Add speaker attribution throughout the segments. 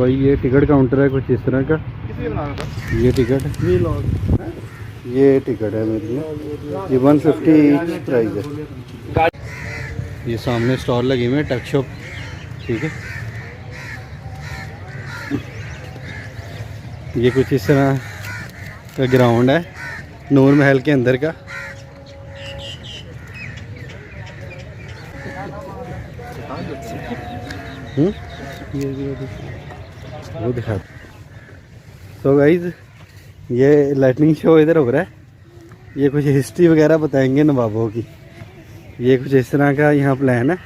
Speaker 1: भाई ये ticket counter है कुछ इस तरह का। ये टिकट है मेरे लिए, ये 150 प्राइस है। ये सामने स्टॉल लगे हुए हैं टच शॉप, ठीक है। ये कुछ इस तरह का ग्राउंड है नूर महल के अंदर का। वो दिखा। तो गाइज ये लाइटनिंग शो इधर हो रहा है। ये कुछ हिस्ट्री वगैरह बताएंगे नवाबों की। ये कुछ इस तरह का यहाँ प्लान है,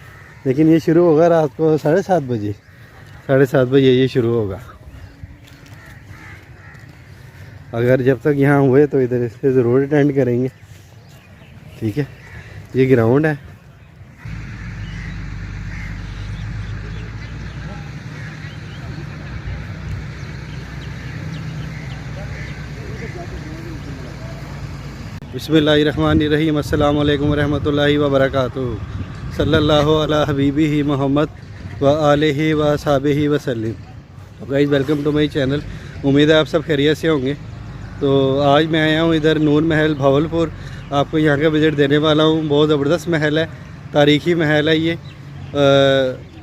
Speaker 1: लेकिन ये शुरू होगा रात को 7:30 बजे। 7:30 बजे ये शुरू होगा। अगर जब तक यहाँ हुए तो इधर से ज़रूर अटेंड करेंगे, ठीक है। ये ग्राउंड है। बिस्मिल्लाहिर्रहमानिर्रहीम, अस्सलाम वालेकुम रहमतुल्लाहि व बरकातुहू, सल्लल्लाहु अला हबीबिही मोहम्मद व आलिहि व अस्हाबिहि वसल्लम। तो guys welcome to my channel. उम्मीद है आप सब खैरियत से होंगे। तो आज मैं आया हूँ इधर नूर महल भावलपुर। आपको यहाँ का विज़िट देने वाला हूँ। बहुत ज़बरदस्त महल है, तारीख़ी महल है ये।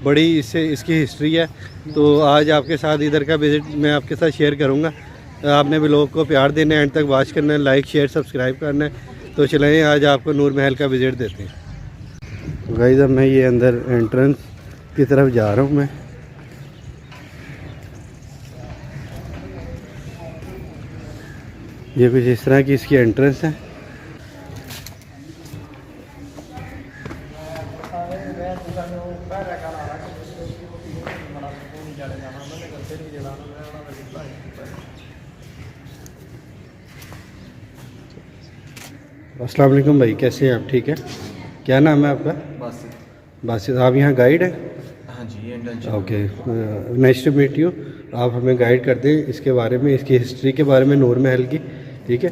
Speaker 1: बड़ी इसकी हिस्ट्री है। तो आज आपके साथ इधर का विज़िट मैं आपके साथ शेयर करूँगा। आपने भी लोग को प्यार देना है, एंड तक वॉच करना है, लाइक शेयर सब्सक्राइब करना है। तो चलें आज आपको नूर महल का विज़िट देते हैं। गाइस अब मैं ये अंदर एंट्रेंस की तरफ जा रहा हूँ। मैं ये कुछ इस तरह की इसकी एंट्रेंस है। अस्सलाम वालेकुम भाई, कैसे हैं आप? ठीक है। क्या नाम है आपका? बासित। आप यहाँ गाइड हैं?
Speaker 2: हाँ जी,
Speaker 1: okay, nice to meet you. आप हमें गाइड कर दें इसके बारे में, इसकी हिस्ट्री के बारे में, नूर महल की, ठीक है।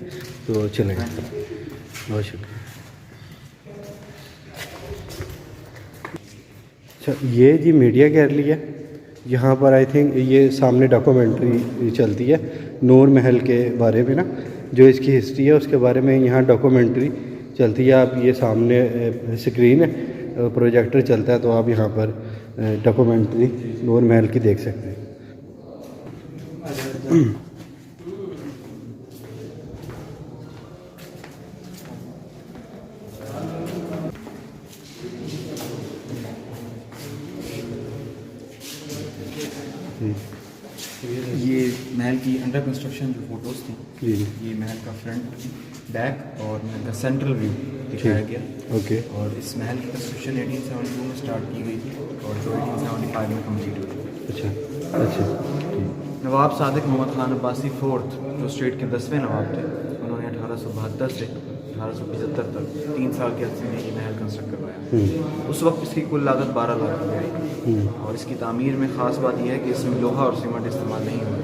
Speaker 1: तो चलें, बहुत शुक्रिया। अच्छा, ये जी मीडिया गैलरी है। यहाँ पर आई थिंक ये सामने डॉक्यूमेंट्री चलती है नूर महल के बारे में ना, जो इसकी हिस्ट्री है उसके बारे में यहाँ डॉक्यूमेंट्री चलती है। आप ये सामने स्क्रीन है, प्रोजेक्टर चलता है, तो आप यहाँ पर डॉक्यूमेंट्री नूर महल की देख सकते हैं।
Speaker 2: ये महल की अंडर कंस्ट्रक्शन जो फोटोज़ थी,
Speaker 1: जी,
Speaker 2: ये महल का फ्रंट, बैक और महल का सेंट्रल व्यू दिखाया गया।
Speaker 1: ओके।
Speaker 2: और इस महल की कंस्ट्रक्शन 1872 में स्टार्ट की गई थी और जो 1875 में कम्प्लीट हुई थी।
Speaker 1: अच्छा अच्छा, ठीक।
Speaker 2: नवाब सादिक मोहम्मद खान अब्बासी फोर्थ, जो स्टेट के 10वें नवाब थे, उन्होंने 1872 से 1875 तक 3 साल के अर्से में ये महल कंस्ट्रक्ट करवाया। उस वक्त इसकी कुल लागत 12 लाख रुपये आई। और इसकी तामीर में ख़ास बात यह है कि इसमें लोहा और सीमेंट इस्तेमाल नहीं हुआ।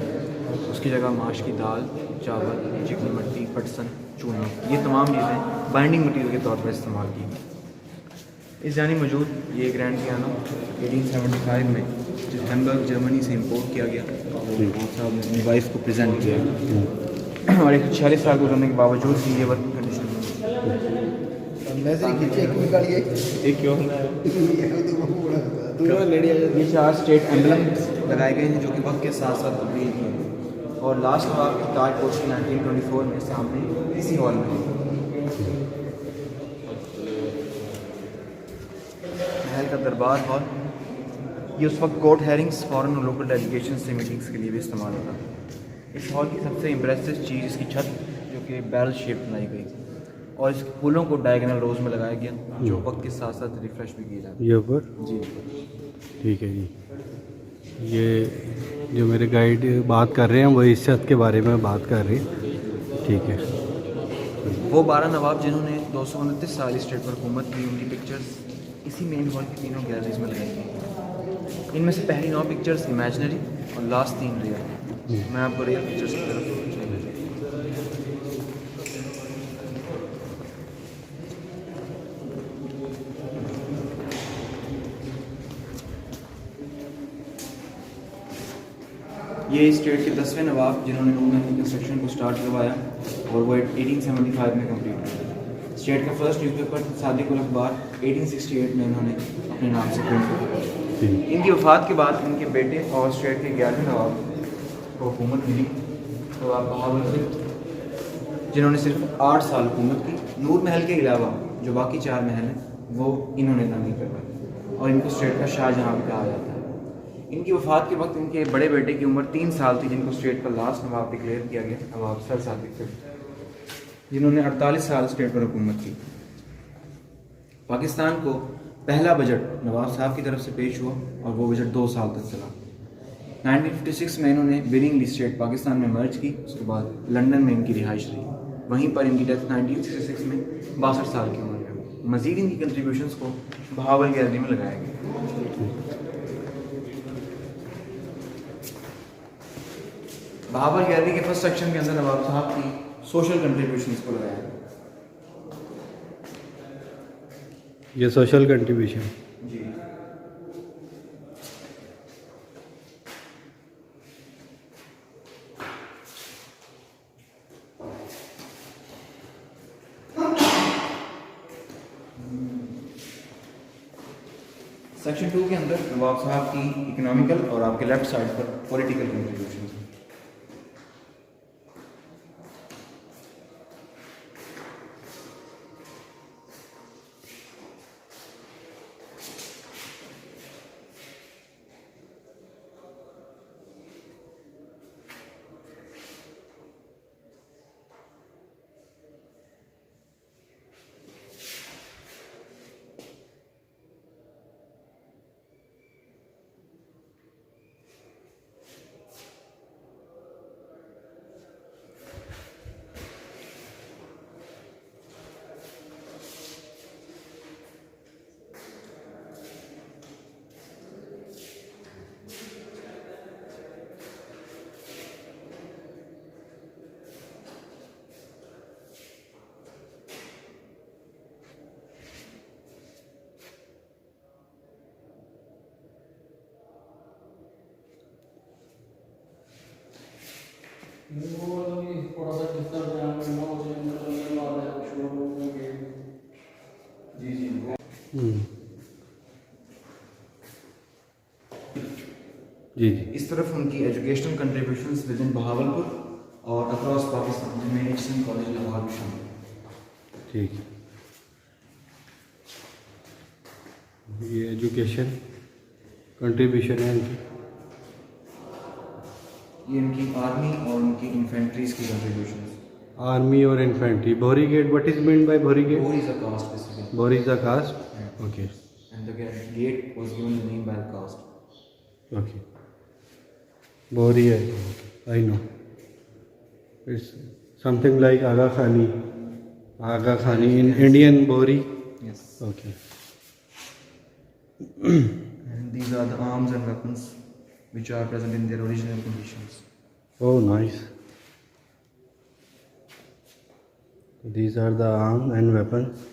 Speaker 2: उसकी जगह माश की दाल, चावल, चिकनी मिट्टी, पटसन, चूना, ये तमाम चीज़ें बाइंडिंग मटीरियल के तौर पर इस्तेमाल की। इस जानी मौजूद ये ग्रैंड पियानो 1875 में जो हैम्बर्ग जर्मनी से इंपोर्ट किया गया, साहब ने अपनी वाइफ को प्रेजेंट किया। और 146 साल गुजरने के बावजूद भी ये वर्किंग कंडीशन में ये 4 स्टेट एम्बलम लगाए गए हैं जो कि वक्त के साथ साथ तब्दील किए। और लास्ट नवाब की ताज पोस्ट 1924 में सामने इसी हॉल में महल का दरबार हॉल। ये उस वक्त कोर्ट हेयरिंग्स, फॉरेन और लोकल डेलीगेशन से मीटिंग्स के लिए भी इस्तेमाल होता। इस हॉल की सबसे इम्प्रेसिव चीज़ इसकी छत, जो कि बैरल शेप बनाई गई थी, और इसके फूलों को डायगोनल रोज में लगाया गया, जो वक्त के साथ साथ रिफ्रेश भी किया जाता है।
Speaker 1: ये ऊपर
Speaker 2: जी
Speaker 1: ठीक है जी। ये जो मेरे गाइड बात कर रहे हैं वो इस छत के बारे में बात कर रहे हैं, ठीक है।
Speaker 2: वो 12 नवाब जिन्होंने 229 साल इस स्टेट पर हुकूमत की, उनकी पिक्चर्स इसी मेन हॉल की तीनों गैलरीज में लगाई गई। इनमें से पहली 9 पिक्चर्स इमेजिनरी और लास्ट 3 रियल। मैं आपको रियल पिक्चर्स की तरफ ये स्टेट के 10वें नवाब जिन्होंने नूर महल की कंस्ट्रक्शन को स्टार्ट करवाया और वो 1875 में कंप्लीट हुआ। स्टेट का फर्स्ट न्यूज़पेपर सादिक उल अखबार 1868 में इन्होंने अपने नाम से प्रिंट किया। इनकी वफ़ात के बाद इनके बेटे और स्टेट के 11वें नवाब को हुकूमत मिली, तो आप बहावलपुर, जिन्होंने सिर्फ 8 साल हुकूमत की। नूर महल के अलावा जो बाकी 4 महल हैं वो इन्होंने तामीर करवाए और इनको स्टेट का शाहजहाँ भी कहा जाता है। इनकी वफ़ात के वक्त इनके बड़े बेटे की उम्र 3 साल थी, जिनको स्टेट का लास्ट नवाब डिक्लेयर किया गया, नवाब सर सादिक फिफ्थ, जिन्होंने 48 साल स्टेट पर हुकूमत की। पाकिस्तान को पहला बजट नवाब साहब की तरफ से पेश हुआ और वो बजट 2 साल तक चला। 1956 में इन्होंने बिलिंगली स्टेट पाकिस्तान में मर्ज की, उसके बाद लंदन में इनकी रिहाइश रही। वहीं पर इनकी डेथ 1966 में 62 साल की उम्र में। मज़ीद इनकी कंट्रीब्यूशंस को बहावल गैलरी में लगाया गया। बहावल गैलरी के फर्स्ट सेक्शन के अंदर नवाब साहब की सोशल कंट्रीब्यूशंस को लगाया गया।
Speaker 1: ये सोशल कंट्रीब्यूशन
Speaker 2: जी। सेक्शन 2 के अंदर नवाब साहब की इकोनॉमिकल और आपके लेफ्ट साइड पर पॉलिटिकल कंट्रीब्यूशन।
Speaker 1: जी जी।
Speaker 2: इस तरफ उनकी educational contributions with in Bahawalpur और अक्रॉस पाकिस्तान, जिनमें एचएसएन कॉलेज लाहौर भी शामिल है।
Speaker 1: ठीक है। ये एजुकेशन कंट्रीब्यूशन है इनकी।
Speaker 2: ये इनकी आर्मी और उनकी इन्फेंट्रीज की कंट्रीब्यूशंस।
Speaker 1: आर्मी और infantry. Bohri gate, what is mean by Bohri gate?
Speaker 2: Bor is a caste basically.
Speaker 1: Bohri is the caste. Okay
Speaker 2: And the gate was given the name by the caste.
Speaker 1: Okay. Bohri है, I know. It's something like Aga Khani. Aga Khani in Indian Bohri.
Speaker 2: Yes.
Speaker 1: Okay.
Speaker 2: And these are the arms and weapons which are present in their original conditions.
Speaker 1: Oh, nice. These are the arms and weapons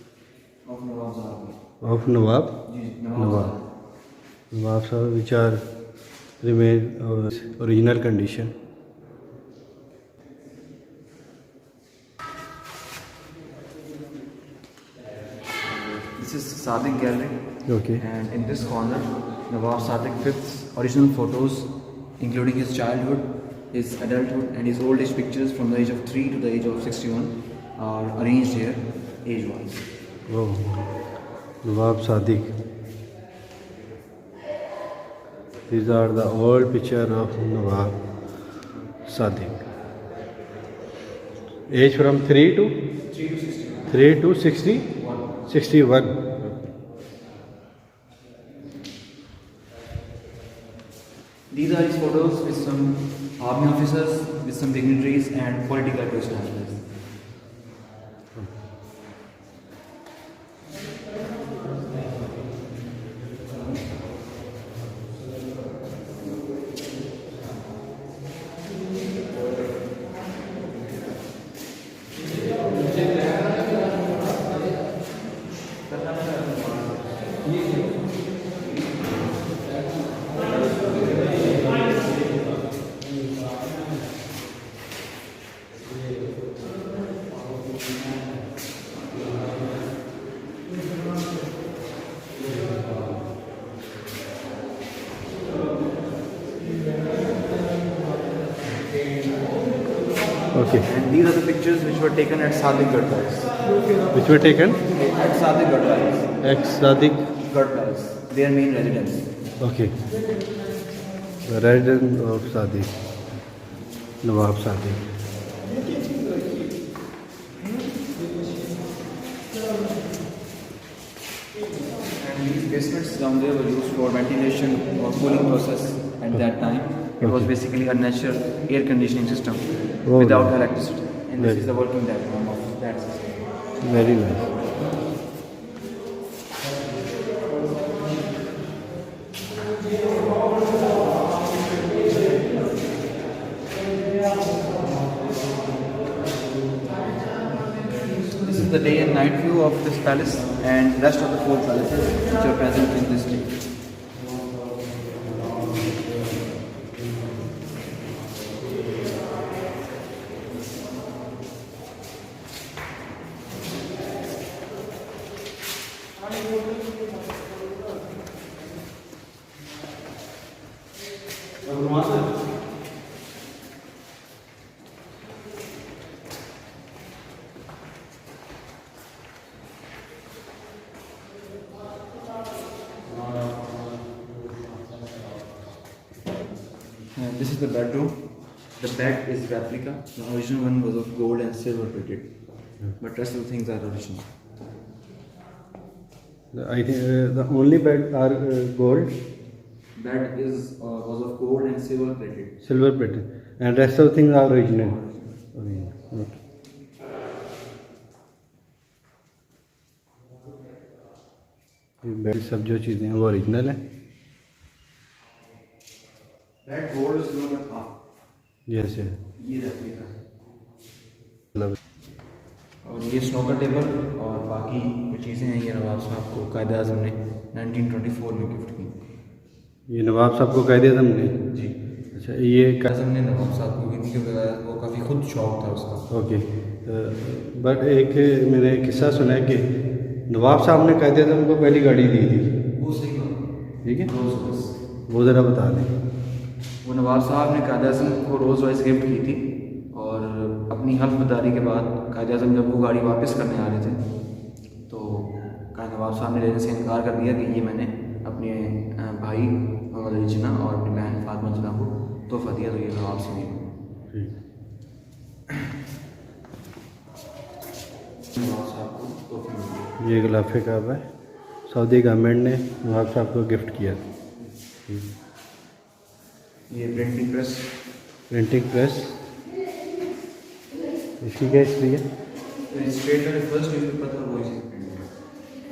Speaker 2: Of Nawab's army.
Speaker 1: of Nawab.
Speaker 2: Ji,
Speaker 1: Nawab. Nawab Sahab, which are remain original condition.
Speaker 2: This is Sadiq Gallery.
Speaker 1: Okay.
Speaker 2: And in this corner, Nawab Sadiq Fifth's original photos, including his childhood, his adulthood, and his old age pictures from the age of 3 to the age of 61, are arranged here age-wise.
Speaker 1: Oh, Nawab Sadiq. These are the old picture of Nawab Sadiq. Age from 3 to 3 to 60, 61.
Speaker 2: These are his photos with some army officers, with some dignitaries, and political personalities.
Speaker 1: Okay.
Speaker 2: And these are the pictures which were taken at Sadiq Garh Palace.
Speaker 1: Which were taken
Speaker 2: At Sadiq Garh Palace.
Speaker 1: ex Sadiq.
Speaker 2: Garh Palace, their main residence.
Speaker 1: Okay. The residence of Sadiq, Nawab Sadiq.
Speaker 2: And these basements down there were used for ventilation or cooling process at that time. It was
Speaker 1: Okay.
Speaker 2: basically a natural air conditioning system
Speaker 1: Oh,
Speaker 2: without
Speaker 1: nice.
Speaker 2: electricity. And this
Speaker 1: Very-
Speaker 2: is the working diagram of that system.
Speaker 1: Very nice.
Speaker 2: This is the day and night view of this palace and rest of the four palaces which are present in this state. And this is the bedroom. The bed is replica. The original one was of gold and silver plated, but rest of the things are original.
Speaker 1: I think the only bed are gold,
Speaker 2: Bed is was of gold and silver plated.
Speaker 1: silver plated, and rest of things are original. Okay. ये bed सब जो चीज़ें हैं वो original है
Speaker 2: Bed gold is silver half.
Speaker 1: जैसे
Speaker 2: ये replica है.
Speaker 1: मतलब
Speaker 2: और ये स्नोकर टेबल और बाकी जो चीज़ें हैं ये नवाब साहब को कायदे आज़म ने 1924 में गिफ्ट की.
Speaker 1: ये नवाब साहब को कायदे आज़म ने.
Speaker 2: जी.
Speaker 1: अच्छा ये
Speaker 2: आज़म ने नवाब साहब को गिफ्ट किया, वो काफ़ी खुद शौक था उसका.
Speaker 1: ओके. बट एक मैंने किस्सा सुना है कि नवाब साहब ने कायदे आज़म को पहली गाड़ी दी थी.
Speaker 2: वो सही बात.
Speaker 1: ठीक है,
Speaker 2: रोज़ रॉयस.
Speaker 1: वो ज़रा बता दें.
Speaker 2: वो नवाब साहब ने कायदे आज़म को रोज़ रॉयस गिफ्ट की थी और अपनी हल्फबर्दारी के बाद कायदे आज़म जब वो गाड़ी वापस करने आ रहे थे तो नवाब साहब ने लेने से इनकार कर दिया कि ये मैंने अपने भाई मोहम्मद अली जिन्ना और अपनी बहन फातिमा जिन्ना को तोहफा दिया, तो ये नवाब से नहीं. नवाब साहब को तोहफा मिला.
Speaker 1: ये गिलाफ काबा है, सऊदी गवर्नमेंट ने नवाब साहब को गिफ्ट किया था.
Speaker 2: ये प्रिंटिंग प्रेस.
Speaker 1: प्रिंटिंग प्रेस इसकी क्या हिस्ट्री है?
Speaker 2: स्टेट का जो फर्स्ट न्यूज़पेपर था वो इसी से प्रिंट हुआ.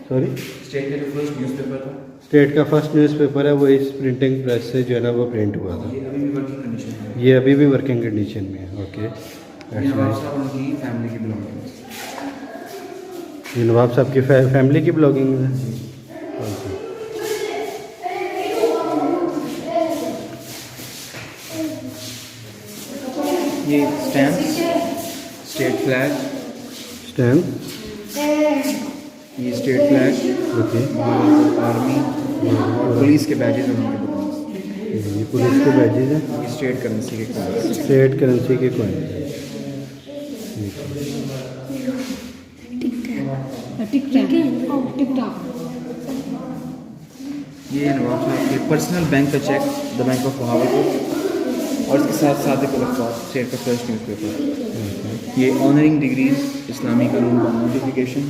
Speaker 1: सॉरी,
Speaker 2: स्टेट का जो फर्स्ट न्यूज़पेपर था
Speaker 1: स्टेट का फर्स्ट न्यूज़पेपर है वो इस प्रिंटिंग प्रेस से जो है ना वो प्रिंट हुआ था.
Speaker 2: ये अभी भी वर्किंग कंडीशन में.
Speaker 1: ये अभी भी वर्किंग कंडीशन में है. ओके,
Speaker 2: ये नवाब साहब उनकी फैमिली की बिलोंगिंग्स.
Speaker 1: ये नवाब साहब की फैमिली की ब्लॉगिंग है. ओके.
Speaker 2: ये स्टैम्प, स्टेट फ्लैग,
Speaker 1: स्टैम्प.
Speaker 2: ये स्टेट फ्लैग,
Speaker 1: ओके.
Speaker 2: आर्मी और पुलिस के बैजेज और उनके buttons.
Speaker 1: ये पुलिस के बैजेज हैं.
Speaker 2: ये स्टेट करेंसी के coins.
Speaker 1: स्टेट करेंसी के कॉइन.
Speaker 3: टिकटॉक.
Speaker 2: ये नवाब साहब के पर्सनल बैंक का cheque, the bank of Bahawalpur, और इसके साथ साथ एक अखबार, स्टेट का फर्स्ट न्यूज़पेपर. ये ऑनरिंग डिग्रीज, इस्लामी कानून का नोटिफिकेशन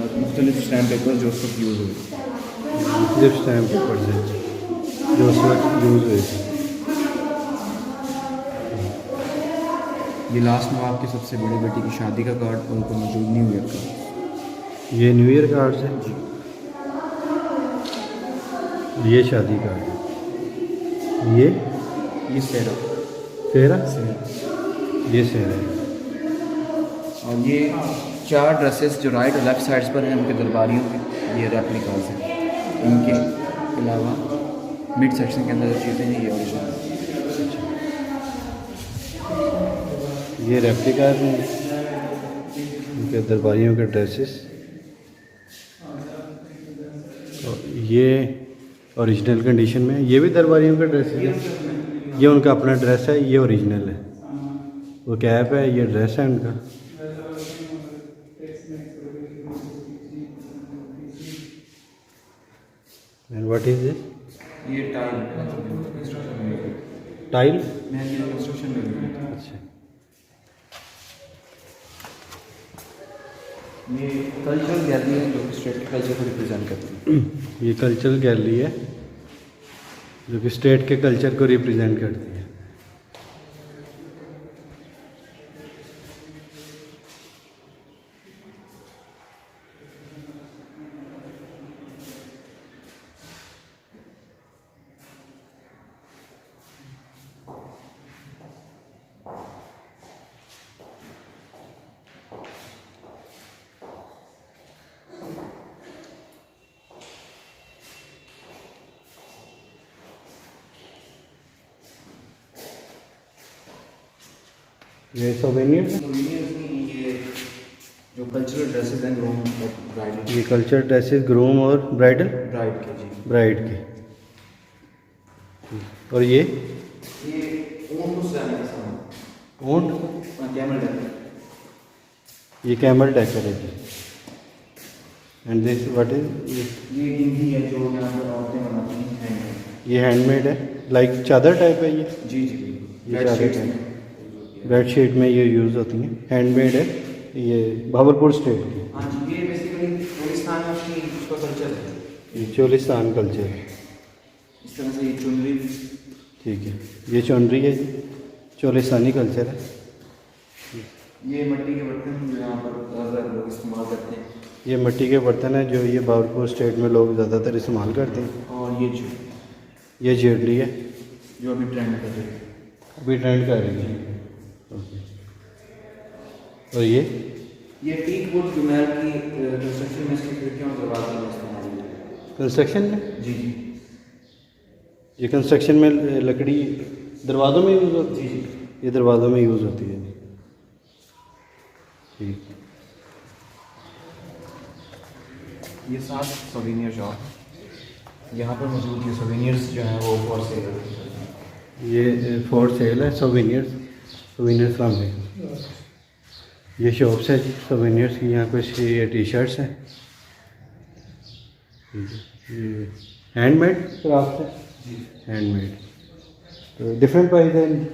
Speaker 2: और मुख्तलिफ स्टैम्प पेपर जो उस वक्त यूज़ हुए.
Speaker 1: मुख्तलिफ स्टैम्प पेपर हैं जो उस वक्त यूज़ हुए थे.
Speaker 2: ये लास्ट नवाब की सबसे बड़ी बेटी की शादी का कार्ड और उनको मौजूद न्यू ईयर का.
Speaker 1: ये न्यू ईयर कार्ड है. ये शादी कार्ड है.
Speaker 2: ये सेरा.
Speaker 1: सेहरा.
Speaker 2: सेरा.
Speaker 1: ये सेहरा है.
Speaker 2: और ये 4 ड्रेसेस जो राइट और लेफ्ट साइड्स पर हैं उनके दरबारियों के, ये रेप्लिकाज हैं. इनके अलावा मिड सेक्शन के अंदर जो चीज़ें हैं ये ओरिजिनल.
Speaker 1: ये रेप्लिका हैं उनके दरबारियों के ड्रेसेस. और ये ओरिजिनल कंडीशन में. ये भी दरबारियों का ड्रेस है. ये उनका अपना ड्रेस है, ये ओरिजिनल है. वो कैप है, ये ड्रेस है उनका। And what is this?
Speaker 2: ये टाइल कंस्ट्रक्शन में,
Speaker 1: टाइल।
Speaker 2: मैं ये कंस्ट्रक्शन में।
Speaker 1: अच्छा,
Speaker 2: ये कल्चरल गैलरी है जो स्टेट के कल्चर को रिप्रेजेंट करती है।
Speaker 1: ये कल्चरल गैलरी है जो कि स्टेट के कल्चर को रिप्रेजेंट करती है। ये सोवेनियर्स है।
Speaker 2: ये जो कल्चरल ड्रेसेस हैं ग्रूम और ब्राइडल,
Speaker 1: ये कल्चर ड्रेसेस ग्रूम और ब्राइडल,
Speaker 2: ब्राइड के जी,
Speaker 1: ब्राइड के। और ये
Speaker 2: ऊँट को सजाने का सामान,
Speaker 1: ऊँट,
Speaker 2: कैमल डेकर।
Speaker 1: ये कैमल डेकर है जी। And this what is?
Speaker 2: ये गिंदी है जो यहाँ पर औरतें बनाती हैं, हैंडमेड।
Speaker 1: ये हैंडमेड है, लाइक चादर टाइप है ये।
Speaker 2: जी जी,
Speaker 1: ये चादर टाइप बेडशीट में ये यूज़ होती हैं, हैंडमेड है। ये भावलपुर स्टेट की।
Speaker 2: हाँ जी, ये बेसिकली चोलिस्तान में अपनी उसका कल्चर है।
Speaker 1: ये चोलिस्तान कल्चर है।
Speaker 2: इस तरह से ये चुनरी,
Speaker 1: ठीक है, ये चुनरी है जी, चोलिस्तानी कल्चर है।
Speaker 2: ये मिट्टी के बर्तन जो यहाँ पर ज़्यादातर लोग इस्तेमाल करते हैं।
Speaker 1: ये मिट्टी के बर्तन हैं जो ये भावलपुर स्टेट में लोग ज़्यादातर इस्तेमाल करते हैं।
Speaker 2: और
Speaker 1: ये ज्वेलरी है
Speaker 2: जो अभी ट्रेंड कर रही है,
Speaker 1: अभी ट्रेंड कर रही है। ओके। और ये
Speaker 2: टीक वुड जो महल की कंस्ट्रक्शन में इसकी खिड़कियों और दरवाजे में इस्तेमाल हुई है।
Speaker 1: कंस्ट्रक्शन में?
Speaker 2: जी जी,
Speaker 1: ये कंस्ट्रक्शन में लकड़ी दरवाज़ों में यूज़ होती है।
Speaker 2: जी जी,
Speaker 1: ये दरवाज़ों में यूज़ होती है। ठीक।
Speaker 2: ये 7 सोवेनियर शॉप यहाँ पर मौजूद। ये सोवेनियर्स जो हैं वो फॉर सेल है।
Speaker 1: ये फॉर सेल है सोवेनियर्स फ्रॉम है। ये शॉप्स है जी सोवेनियर्स की। यहाँ कुछ ये टी शर्ट्स हैं, ये हैंडमेड क्राफ्ट है, हैंडमेड। तो डिफरेंट प्राइस है इनकी।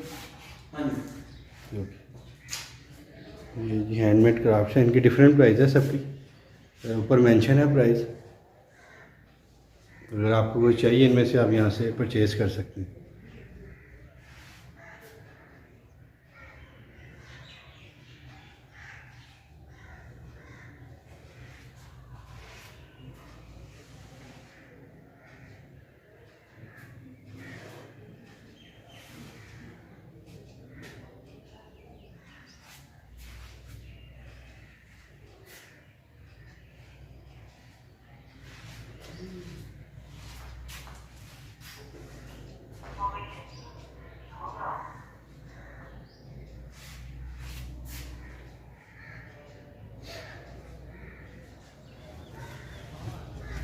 Speaker 2: हाँ जी,
Speaker 1: ये जी हैंडमेड क्राफ्ट है, इनकी डिफरेंट प्राइस है सबकी। ऊपर मेंशन है प्राइस। अगर आपको कोई चाहिए इनमें से आप यहाँ से परचेज़ कर सकते हैं।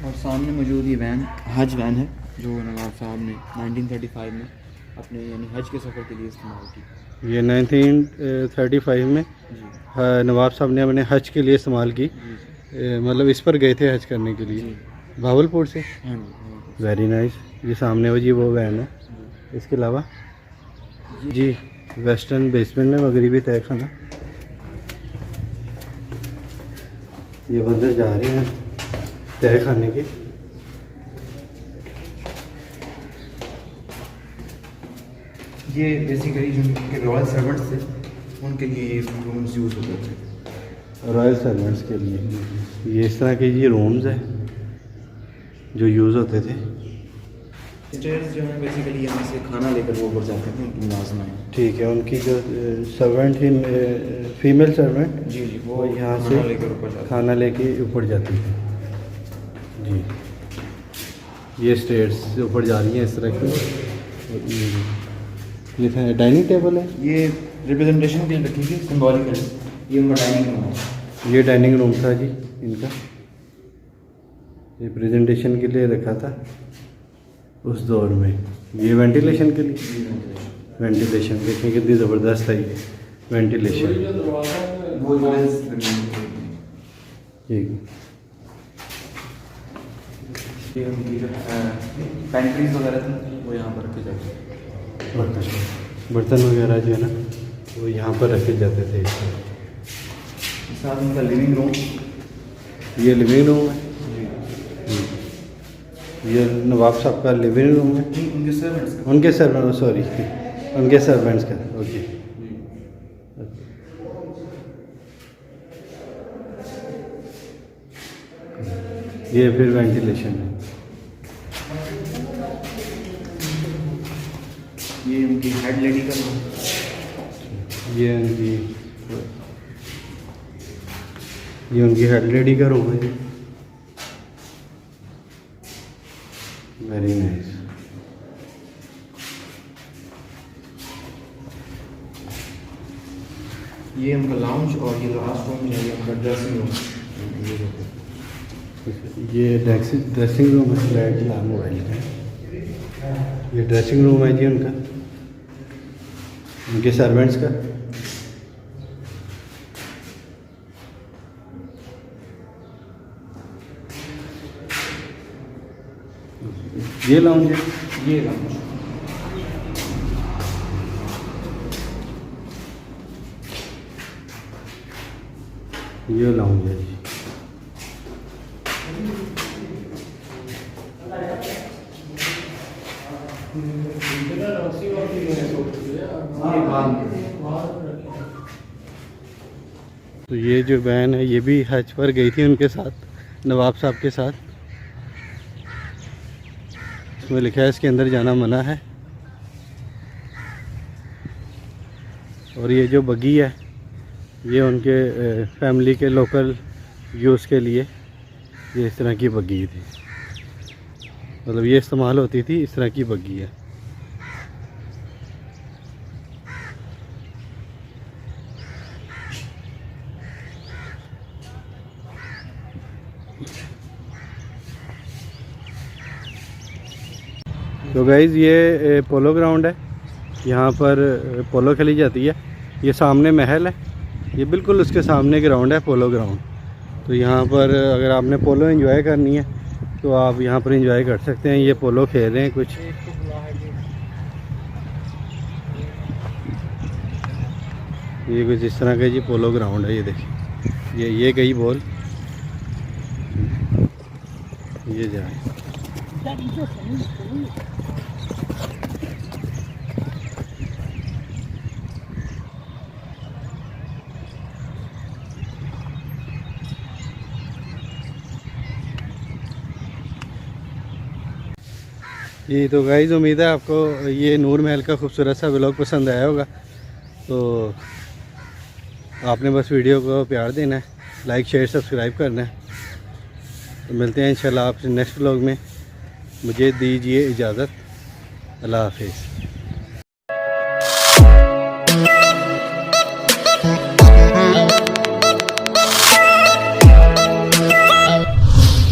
Speaker 2: और सामने मौजूद ये वैन हज वैन है जो नवाब साहब ने 1935 में अपने यानी हज के सफ़र के लिए इस्तेमाल की।
Speaker 1: ये 1935 में
Speaker 2: जी
Speaker 1: नवाब साहब ने अपने हज के लिए इस्तेमाल की। मतलब इस पर गए थे हज करने के लिए भावलपुर से।
Speaker 2: हाँ जी,
Speaker 1: वेरी नाइस। ये सामने वो जी वो वैन है। इसके अलावा जी वेस्टर्न बेसमेंट में मगरिबी तय खाना। ये बंदर जा रहे हैं तय खाने के।
Speaker 2: ये बेसिकली जो उनके रॉयल सर्वेंट्स थे उनके लिए ये रूम्स यूज़ होते थे।
Speaker 1: रॉयल सर्वेंट्स के लिए ये इस तरह के ये रूम्स हैं जो यूज़ होते थे।
Speaker 2: स्टेयर्स जो हैं बेसिकली यहाँ से खाना लेकर वो ऊपर जाते थे, उनकी मुलाजमा है।
Speaker 1: ठीक है, उनकी जो सर्वेंट थी फीमेल सर्वेंट
Speaker 2: जी जी,
Speaker 1: वो यहाँ
Speaker 2: खाना
Speaker 1: से
Speaker 2: लेकर ऊपर जाते
Speaker 1: खाना लेके ऊपर जाती है जी। ये स्टेयर्स ऊपर जा रही हैं इस तरह की। ये डाइनिंग टेबल है।
Speaker 2: ये रिप्रेजेंटेशन के लिए रखी थी सिम्बॉलिकली। ये उनका डाइनिंग रूम है।
Speaker 1: ये डाइनिंग रूम था जी इनका। ये प्रेजेंटेशन के लिए रखा था उस दौर में। ये वेंटिलेशन के लिए, वेंटिलेशन देखें कितनी ज़बरदस्त है। वेंटिलेशन।
Speaker 2: वो यूनिट्स जमीन में।
Speaker 1: ठीक है।
Speaker 2: ये उनकी जो पेंट्रीज वगैरह थी वो यहाँ पर रखे जाते हैं।
Speaker 1: बर्तन वगैरह जो है ना वो यहाँ पर रखे जाते थे।
Speaker 2: साथ उनका लिविंग रूम।
Speaker 1: ये लिविंग रूम है। ये नवाब साहब का लिविंग रूम है।
Speaker 2: उनके सर्वेंट्स का।
Speaker 1: उनके सर्वेंट, सॉरी, उनके सर्वेंट्स का। ओके। ये फिर वेंटिलेशन है।
Speaker 2: ये उनकी हेड लेडी का रूम।
Speaker 1: ये उनकी हेड लेडी का रूम है। Very nice.
Speaker 2: ये उनका लाउंज और ये लास्ट रूम है, ये उनका ड्रेसिंग रूम।
Speaker 1: ये ड्रेसिंग रूम है। लाइट चला मोबाइल का। ये ड्रेसिंग रूम है जी उनका, उनके सर्वेंट्स का। ये लाउंज है।
Speaker 2: ये लाउंज।
Speaker 1: ये लाउंज है जी। तो ये जो बहन है ये भी हज पर गई थी उनके साथ, नवाब साहब के साथ। इसमें लिखा है इसके अंदर जाना मना है। और ये जो बगी है ये उनके फैमिली के लोकल यूज़ के लिए ये इस तरह की बगी थी, मतलब ये इस्तेमाल होती थी, इस तरह की बगी है। तो गाइज़ ये पोलो ग्राउंड है, यहाँ पर पोलो खेली जाती है। ये सामने महल है, ये बिल्कुल उसके सामने ग्राउंड है, पोलो ग्राउंड। तो यहाँ पर अगर आपने पोलो एंजॉय करनी है तो आप यहाँ पर एंजॉय कर सकते हैं। ये पोलो खेल रहे हैं कुछ। ये कुछ इस तरह का जी पोलो ग्राउंड है। ये देखिए, ये गई बॉल, ये जाए। जी तो गाइज़ उम्मीद है आपको ये नूर महल का खूबसूरत सा व्लॉग पसंद आया होगा। तो आपने बस वीडियो को प्यार देना है, लाइक शेयर सब्सक्राइब करना है। तो मिलते हैं इंशाल्लाह आपसे नेक्स्ट व्लॉग में। मुझे दीजिए इजाज़त। अल्लाह हाफिज़।